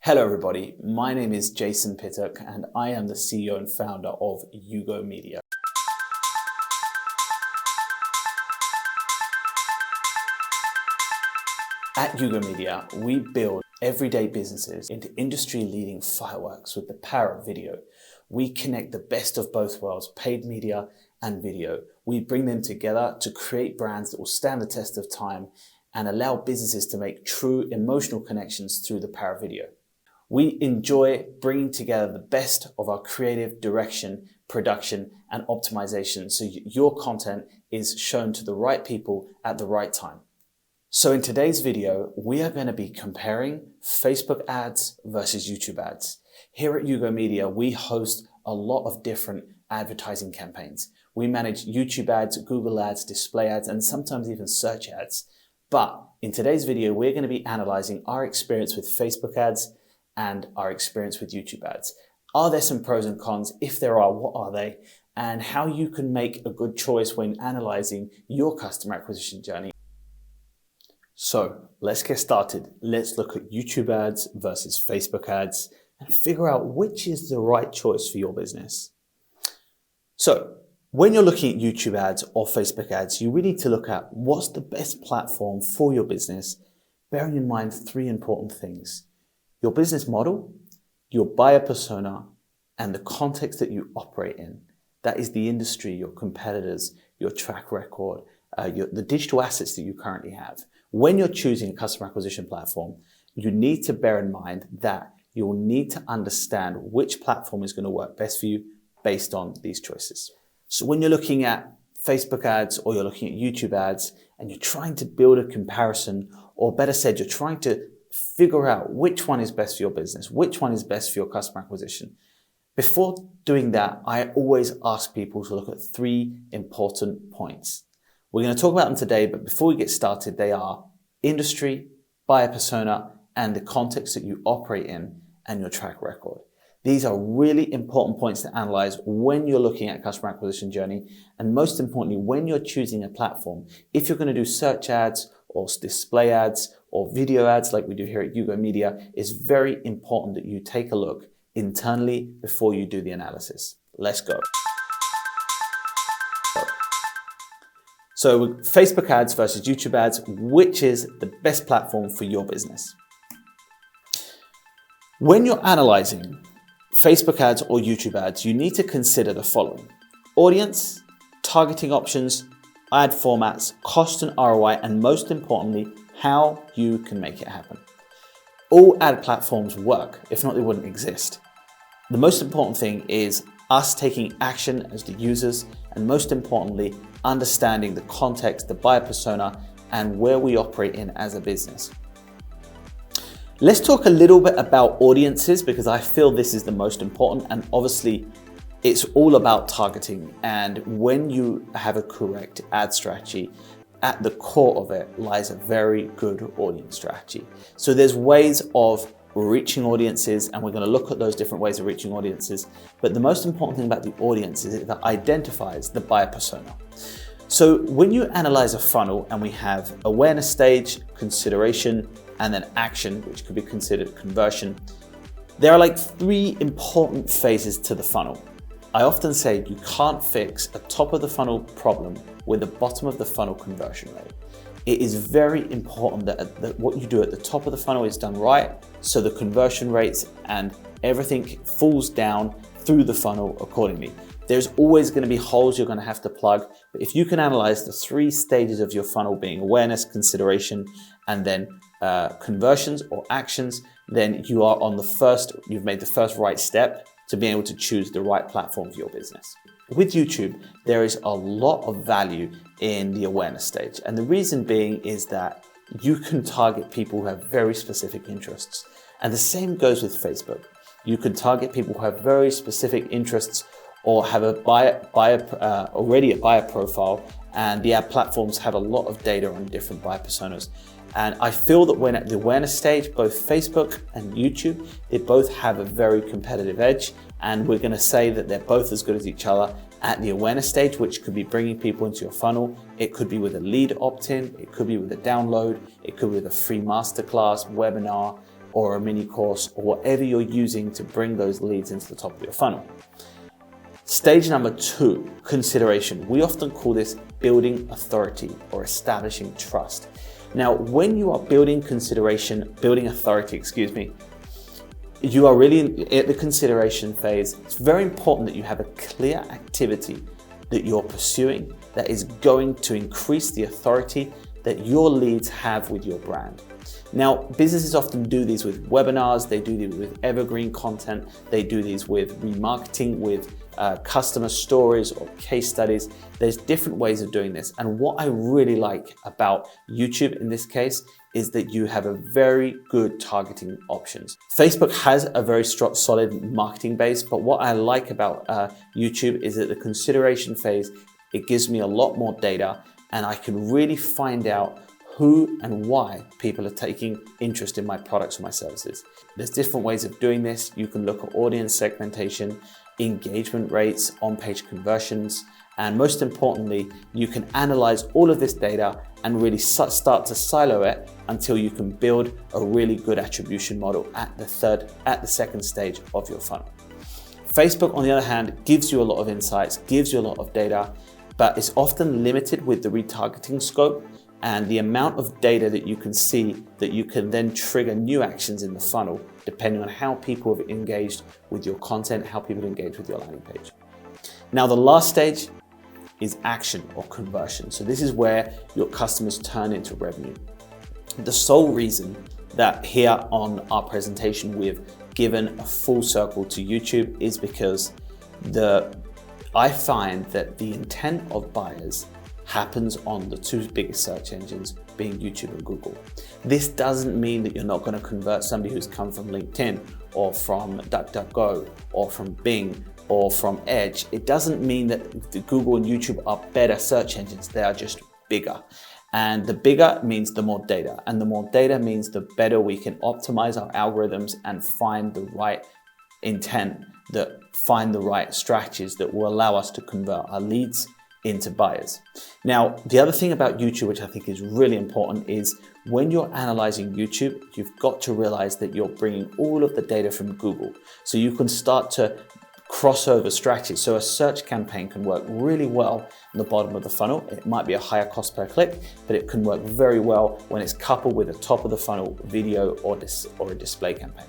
Hello everybody, my name is Jason Pittock and I am the CEO and founder of Yugo Media. At Yugo Media, we build everyday businesses into industry-leading fireworks with the power of video. We connect the best of both worlds, paid media and video. We bring them together to create brands that will stand the test of time and allow businesses to make true emotional connections through the power of video. We enjoy bringing together the best of our creative direction, production, and optimization so your content is shown to the right people at the right time. So in today's video, we are going to be comparing Facebook ads versus YouTube ads. Here at Yugo Media, we host a lot of different advertising campaigns. We manage YouTube ads, Google ads, display ads, and sometimes even search ads. But in today's video, we're going to be analyzing our experience with Facebook ads and our experience with YouTube ads. Are there some pros and cons? If there are, what are they? And how you can make a good choice when analyzing your customer acquisition journey. So let's get started. Let's look at YouTube ads versus Facebook ads and figure out which is the right choice for your business. So when you're looking at YouTube ads or Facebook ads, you really need to look at what's the best platform for your business, bearing in mind three important things: your business model, your buyer persona, and the context that you operate in. That is the industry, your competitors, your track record, the digital assets that you currently have. When you're choosing a customer acquisition platform, you need to bear in mind that you'll need to understand which platform is going to work best for you based on these choices. So when you're looking at Facebook ads or you're looking at YouTube ads and you're trying to build a comparison, or better said, you're trying to figure out which one is best for your business, which one is best for your customer acquisition. Before doing that, I always ask people to look at three important points. We're going to talk about them today, but before we get started, they are industry, buyer persona, and the context that you operate in and your track record. These are really important points to analyze when you're looking at customer acquisition journey, and most importantly, when you're choosing a platform. If you're going to do search ads or display ads or video ads like we do here at Yugo Media, it's very important that you take a look internally before you do the analysis. Let's go. So Facebook ads versus YouTube ads, which is the best platform for your business? When you're analyzing Facebook ads or YouTube ads, you need to consider the following: audience, targeting options, ad formats, cost and ROI, and most importantly, how you can make it happen. All ad platforms work, if not they wouldn't exist. The most important thing is us taking action as the users, and most importantly, understanding the context, the buyer persona, and where we operate in as a business. Let's talk a little bit about audiences, because I feel this is the most important, and obviously it's all about targeting. And when you have a correct ad strategy, at the core of it lies a very good audience strategy. So there's ways of reaching audiences, and we're going to look at those different ways of reaching audiences. But the most important thing about the audience is it identifies the buyer persona. So when you analyze a funnel, and we have awareness stage, consideration, and then action, which could be considered conversion, there are like three important phases to the funnel. I often say you can't fix a top of the funnel problem with a bottom of the funnel conversion rate. It is very important that what you do at the top of the funnel is done right, so the conversion rates and everything falls down through the funnel accordingly. There's always going to be holes you're going to have to plug, but if you can analyze the three stages of your funnel being awareness, consideration, and then conversions or actions, then you are on you've made the first right step to being able to choose the right platform for your business. With YouTube, there is a lot of value in the awareness stage. And the reason being is that you can target people who have very specific interests. And the same goes with Facebook. You can target people who have very specific interests or have already a buyer profile, and the ad platforms have a lot of data on different buyer personas. And I feel that when at the awareness stage, both Facebook and YouTube, they both have a very competitive edge, and we're going to say that they're both as good as each other at the awareness stage, which could be bringing people into your funnel. It could be with a lead opt-in, it could be with a download, it could be with a free masterclass, webinar, or a mini course or whatever you're using to bring those leads into the top of your funnel. Stage number 2, consideration. We often call this building authority or establishing trust. Now, when you are building authority, you are really at the consideration phase. It's very important that you have a clear activity that you're pursuing that is going to increase the authority that your leads have with your brand. Now, businesses often do these with webinars, they do these with evergreen content, they do these with remarketing, with customer stories or case studies. There's different ways of doing this. And what I really like about YouTube in this case is that you have a very good targeting options. Facebook has a very strong, solid marketing base, but what I like about YouTube is that the consideration phase, it gives me a lot more data and I can really find out who and why people are taking interest in my products or my services. There's different ways of doing this. You can look at audience segmentation, engagement rates, on-page conversions, and most importantly, you can analyze all of this data and really start to silo it until you can build a really good attribution model at the second stage of your funnel. Facebook, on the other hand, gives you a lot of insights, gives you a lot of data, but it's often limited with the retargeting scope and the amount of data that you can see that you can then trigger new actions in the funnel, depending on how people have engaged with your content, how people engage with your landing page. Now, the last stage is action or conversion. So this is where your customers turn into revenue. The sole reason that here on our presentation we've given a full circle to YouTube is because I find that the intent of buyers happens on the 2 biggest search engines, being YouTube and Google. This doesn't mean that you're not going to convert somebody who's come from LinkedIn or from DuckDuckGo or from Bing or from Edge. It doesn't mean that Google and YouTube are better search engines. They are just bigger. And the bigger means the more data. And the more data means the better we can optimize our algorithms and find the right intent, find the right strategies that will allow us to convert our leads into buyers. Now, the other thing about YouTube, which I think is really important, is when you're analyzing YouTube, you've got to realize that you're bringing all of the data from Google. So you can start to crossover strategies. So a search campaign can work really well in the bottom of the funnel. It might be a higher cost per click, but it can work very well when it's coupled with a top of the funnel video or a display campaign.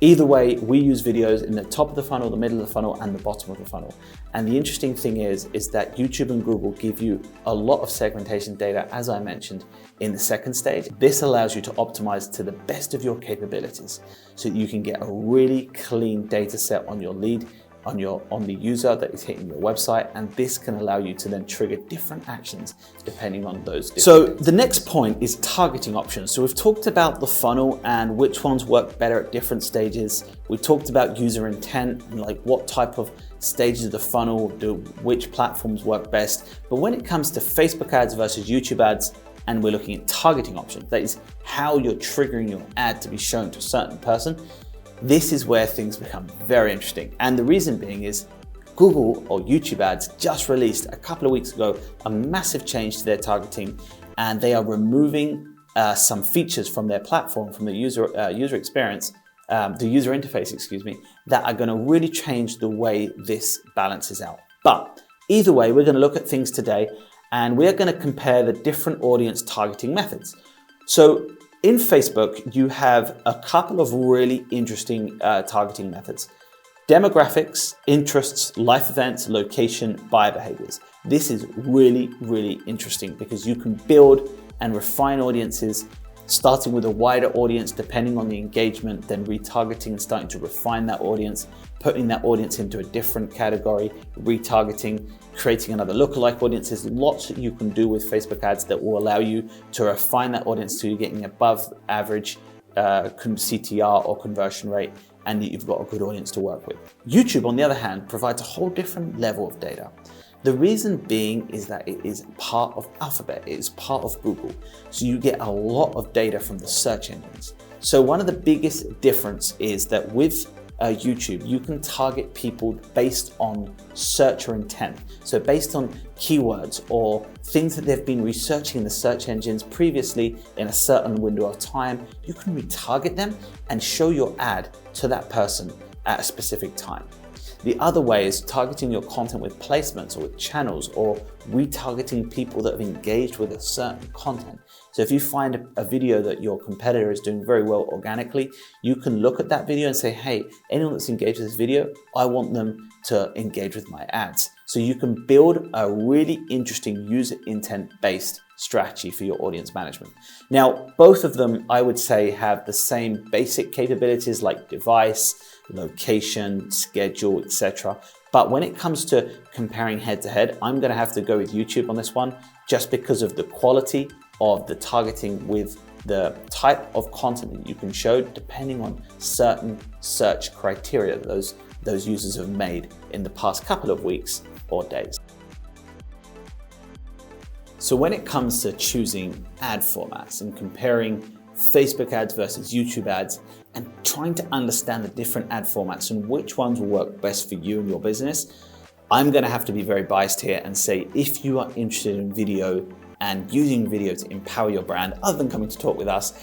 Either way, we use videos in the top of the funnel, the middle of the funnel, and the bottom of the funnel. And the interesting thing is that YouTube and Google give you a lot of segmentation data, as I mentioned, in the second stage. This allows you to optimize to the best of your capabilities so that you can get a really clean data set on your lead, on the user that is hitting your website, and this can allow you to then trigger different actions depending on those. So the next point is targeting options. So we've talked about the funnel and which ones work better at different stages. We talked about user intent and like what type of stages of the funnel which platforms work best. But when it comes to Facebook ads versus YouTube ads, and we're looking at targeting options, that is how you're triggering your ad to be shown to a certain person, this is where things become very interesting. And the reason being is Google or YouTube ads just released a couple of weeks ago a massive change to their targeting, and they are removing some features from their platform, from the user experience, the user interface, that are going to really change the way this balances out. But either way, we're going to look at things today, and we're going to compare the different audience targeting methods. So in Facebook, you have a couple of really interesting targeting methods. Demographics, interests, life events, location, buyer behaviors. This is really, really interesting because you can build and refine audiences, starting with a wider audience depending on the engagement, then retargeting and starting to refine that audience, putting that audience into a different category, retargeting, creating another lookalike audience. There's lots that you can do with Facebook ads that will allow you to refine that audience to getting above average CTR or conversion rate, and that you've got a good audience to work with. YouTube, on the other hand, provides a whole different level of data. The reason being is that it is part of Alphabet, it is part of Google. So you get a lot of data from the search engines. So one of the biggest difference is that with YouTube, you can target people based on searcher intent. So based on keywords or things that they've been researching in the search engines previously in a certain window of time, you can retarget them and show your ad to that person at a specific time. The other way is targeting your content with placements or with channels, or retargeting people that have engaged with a certain content. So if you find a video that your competitor is doing very well organically, you can look at that video and say, hey, anyone that's engaged with this video, I want them to engage with my ads. So you can build a really interesting user intent based strategy for your audience management. Now, both of them, I would say, have the same basic capabilities like device, location, schedule, etc. But when it comes to comparing head to head, I'm going to have to go with YouTube on this one, just because of the quality of the targeting with the type of content that you can show depending on certain search criteria that those users have made in the past couple of weeks or days. So when it comes to choosing ad formats and comparing Facebook ads versus YouTube ads and trying to understand the different ad formats and which ones will work best for you and your business, I'm going to have to be very biased here and say, if you are interested in video and using video to empower your brand, other than coming to talk with us,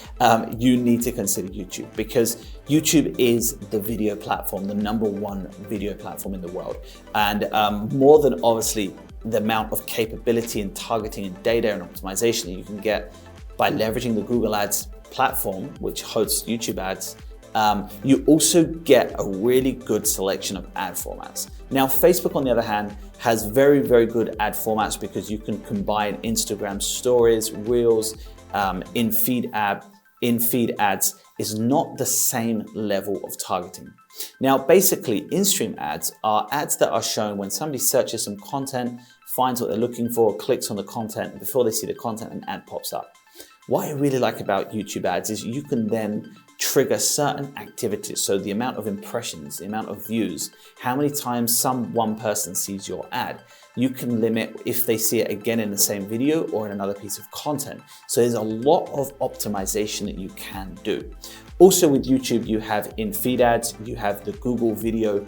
you need to consider YouTube, because YouTube is the video platform, the #1 video platform in the world. And more than obviously the amount of capability and targeting and data and optimization that you can get by leveraging the Google Ads platform, which hosts YouTube ads, you also get a really good selection of ad formats. Now, Facebook, on the other hand, has very, very good ad formats because you can combine Instagram stories, reels, in-feed ads is not the same level of targeting. Now, basically, in-stream ads are ads that are shown when somebody searches some content, finds what they're looking for, clicks on the content, and before they see the content, an ad pops up. What I really like about YouTube ads is you can then trigger certain activities. So the amount of impressions, the amount of views, how many times one person sees your ad. You can limit if they see it again in the same video or in another piece of content. So there's a lot of optimization that you can do. Also with YouTube, you have in-feed ads, you have the Google Video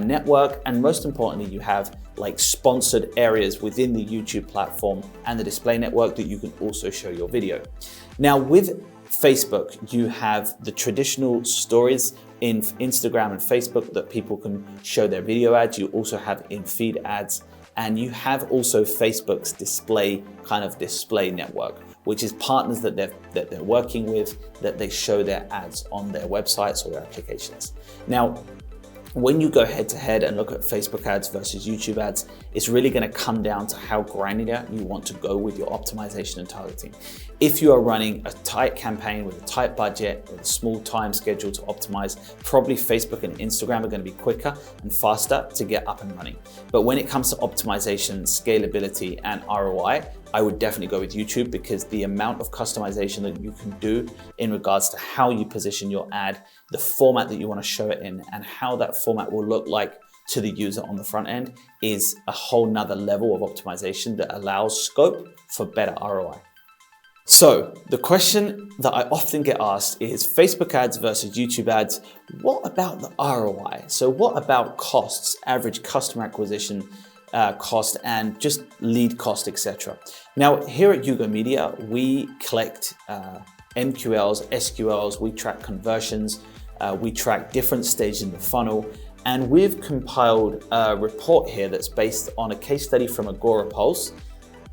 Network, and most importantly, you have like sponsored areas within the YouTube platform and the display network that you can also show your video. Now with Facebook, you have the traditional stories in Instagram and Facebook that people can show their video ads. You also have in-feed ads, and you have also Facebook's display network, which is partners that they're working with, that they show their ads on their websites or their applications. Now, when you go head to head and look at Facebook ads versus YouTube ads, it's really going to come down to how granular you want to go with your optimization and targeting. If you are running a tight campaign with a tight budget, with a small time schedule to optimize, probably Facebook and Instagram are going to be quicker and faster to get up and running. But when it comes to optimization, scalability, and ROI, I would definitely go with YouTube, because the amount of customization that you can do in regards to how you position your ad, the format that you want to show it in, and how that format will look like to the user on the front end is a whole nother level of optimization that allows scope for better ROI. So the question that I often get asked is Facebook ads versus YouTube ads. What about the ROI? So what about costs, average customer acquisition cost, and just lead cost, etc. Now, here at Yugo Media, we collect MQLs, SQLs, we track conversions, we track different stages in the funnel, and we've compiled a report here that's based on a case study from Agora Pulse.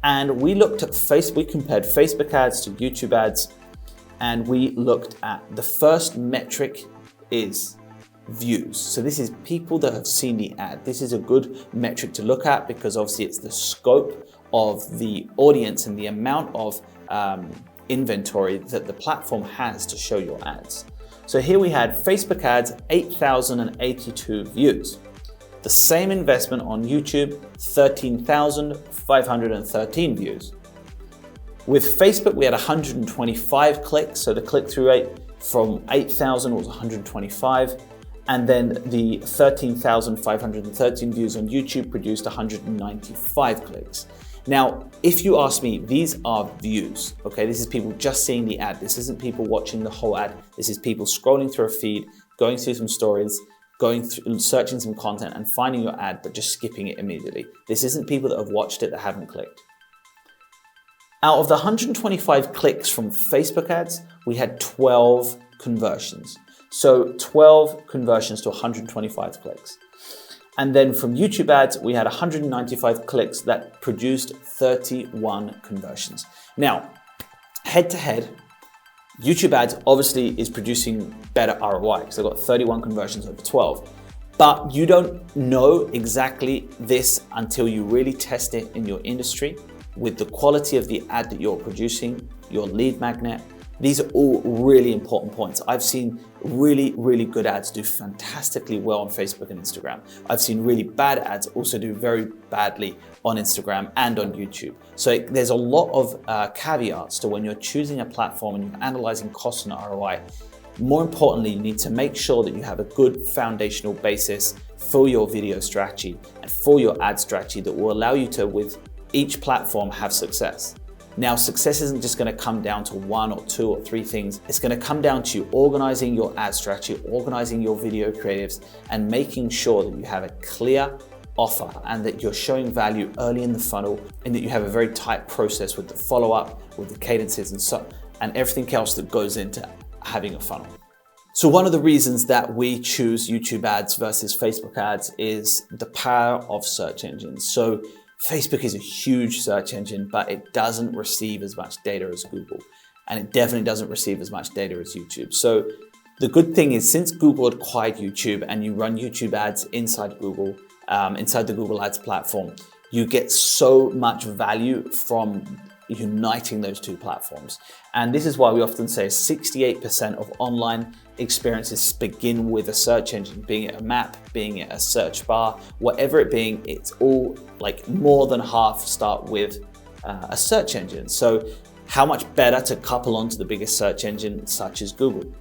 And we looked at we compared Facebook ads to YouTube ads, and we looked at the first metric is views. So this is people that have seen the ad. This is a good metric to look at, because obviously it's the scope of the audience and the amount of inventory that the platform has to show your ads. So here we had Facebook ads, 8,082 views. The same investment on YouTube, 13,513 views. With Facebook, we had 125 clicks, so the click-through rate from 8,000 was 125, and then the 13,513 views on YouTube produced 195 clicks. Now, if you ask me, these are views, okay? This is people just seeing the ad. This isn't people watching the whole ad. This is people scrolling through a feed, going through some stories, going through, searching some content and finding your ad, but just skipping it immediately. This isn't people that have watched it that haven't clicked. Out of the 125 clicks from Facebook ads, we had 12 conversions. So 12 conversions to 125 clicks. And then from YouTube ads, we had 195 clicks that produced 31 conversions. Now, head to head, YouTube ads obviously is producing better ROI because they've got 31 conversions over 12. But you don't know exactly this until you really test it in your industry with the quality of the ad that you're producing, your lead magnet. These are all really important points. I've seen really, really good ads do fantastically well on Facebook and Instagram. I've seen really bad ads also do very badly on Instagram and on YouTube. So there's a lot of caveats to when you're choosing a platform and you're analyzing cost and ROI. More importantly, you need to make sure that you have a good foundational basis for your video strategy and for your ad strategy that will allow you to, with each platform, have success. Now, success isn't just going to come down to one or two or three things. It's going to come down to you organizing your ad strategy, organizing your video creatives, and making sure that you have a clear offer and that you're showing value early in the funnel, and that you have a very tight process with the follow-up, with the cadences and everything else that goes into having a funnel. So one of the reasons that we choose YouTube ads versus Facebook ads is the power of search engines. So Facebook is a huge search engine, but it doesn't receive as much data as Google. And it definitely doesn't receive as much data as YouTube. So the good thing is, since Google acquired YouTube and you run YouTube ads inside Google, inside the Google Ads platform, you get so much value from uniting those two platforms. And this is why we often say 68% of online experiences begin with a search engine, being it a map, being it a search bar, whatever it being, it's all like more than half start with a search engine. So how much better to couple onto the biggest search engine such as Google.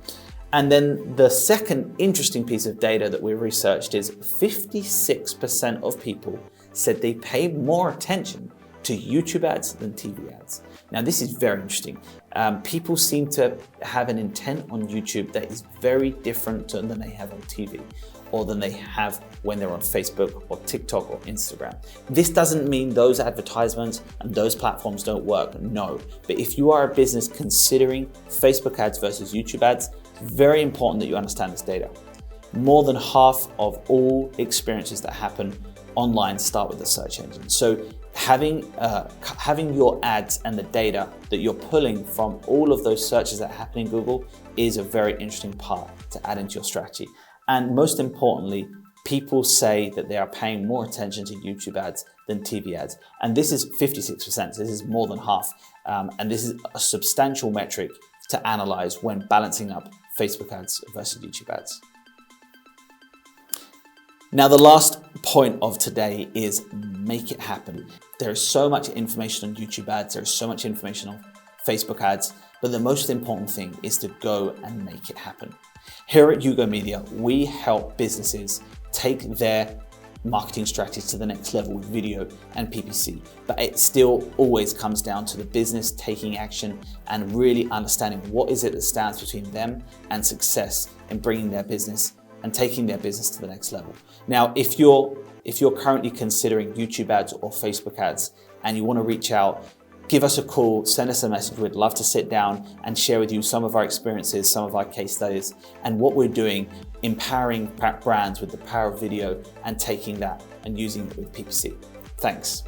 And then the second interesting piece of data that we researched is 56% of people said they pay more attention to YouTube ads than TV ads. Now, this is very interesting. People seem to have an intent on YouTube that is very different than they have on TV, or than they have when they're on Facebook or TikTok or Instagram. This doesn't mean those advertisements and those platforms don't work, no. But if you are a business considering Facebook ads versus YouTube ads, it's very important that you understand this data. More than half of all experiences that happen online start with the search engine. So having your ads and the data that you're pulling from all of those searches that happen in Google is a very interesting part to add into your strategy. And most importantly, people say that they are paying more attention to YouTube ads than TV ads. And this is 56%, so this is more than half. And this is a substantial metric to analyze when balancing up Facebook ads versus YouTube ads. Now, the last point of today is make it happen. There is so much information on YouTube ads, there is so much information on Facebook ads, but the most important thing is to go and make it happen. Here at Yugo Media, we help businesses take their marketing strategies to the next level with video and PPC, but it still always comes down to the business taking action and really understanding what is it that stands between them and success in bringing their business and taking their business to the next level. Now, if you're currently considering YouTube ads or Facebook ads and you want to reach out, give us a call, send us a message. We'd love to sit down and share with you some of our experiences, some of our case studies, and what we're doing, empowering brands with the power of video and taking that and using it with PPC. Thanks.